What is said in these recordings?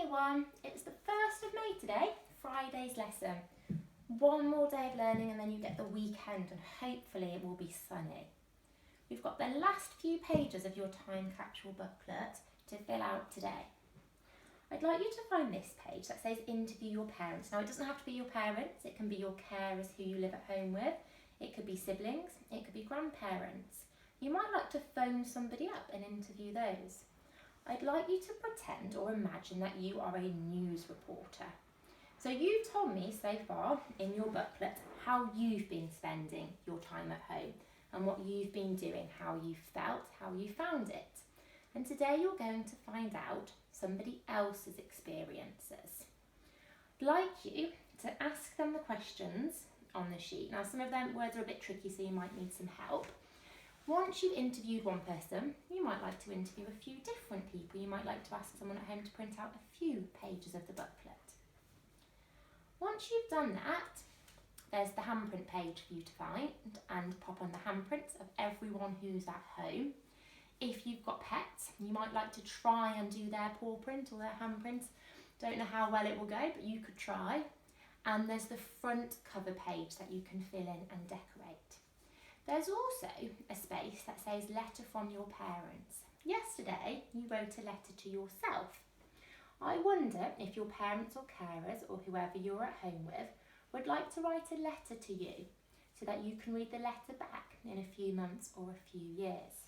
Year 1, it's the 1st of May today, Friday's lesson. One more day of learning and then you get the weekend and hopefully it will be sunny. We've got the last few pages of your time capsule booklet to fill out today. I'd like you to find this page that says interview your parents. Now it doesn't have to be your parents, it can be your carers who you live at home with. It could be siblings, it could be grandparents. You might like to phone somebody up and interview those. I'd like you to pretend or imagine that you are a news reporter. So you've told me so far in your booklet how you've been spending your time at home and what you've been doing, how you felt, how you found it. And today you're going to find out somebody else's experiences. I'd like you to ask them the questions on the sheet. Now some of them words are a bit tricky, so you might need some help. Once you've interviewed one person, you might like to interview a few different people. You might like to ask someone at home to print out a few pages of the booklet. Once you've done that, there's the handprint page for you to find and pop on the handprints of everyone who's at home. If you've got pets, you might like to try and do their paw print or their handprint. Don't know how well it will go, but you could try. And there's the front cover page that you can fill in and decorate. There's also a space that says letter from your parents. Yesterday, you wrote a letter to yourself. I wonder if your parents or carers or whoever you're at home with would like to write a letter to you so that you can read the letter back in a few months or a few years.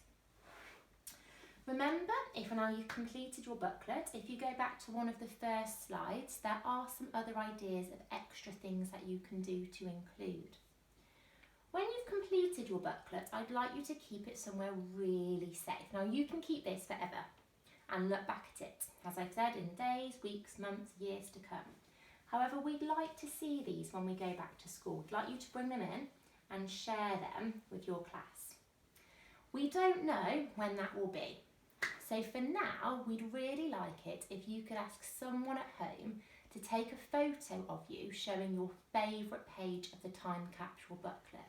Remember, if now you've completed your booklet, if you go back to one of the first slides, there are some other ideas of extra things that you can do to include. When you've completed your booklet, I'd like you to keep it somewhere really safe. Now you can keep this forever and look back at it, as I've said, in days, weeks, months, years to come. However, we'd like to see these when we go back to school. We'd like you to bring them in and share them with your class. We don't know when that will be. So for now, we'd really like it if you could ask someone at home to take a photo of you showing your favourite page of the time capsule booklet.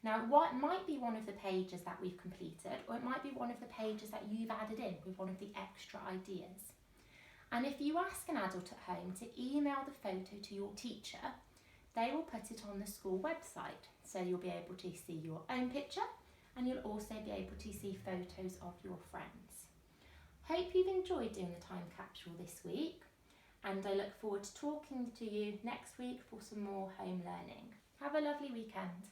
Now, what might be one of the pages that we've completed, or it might be one of the pages that you've added in with one of the extra ideas. And if you ask an adult at home to email the photo to your teacher, they will put it on the school website. So you'll be able to see your own picture and you'll also be able to see photos of your friends. Hope you've enjoyed doing the time capsule this week, and I look forward to talking to you next week for some more home learning. Have a lovely weekend.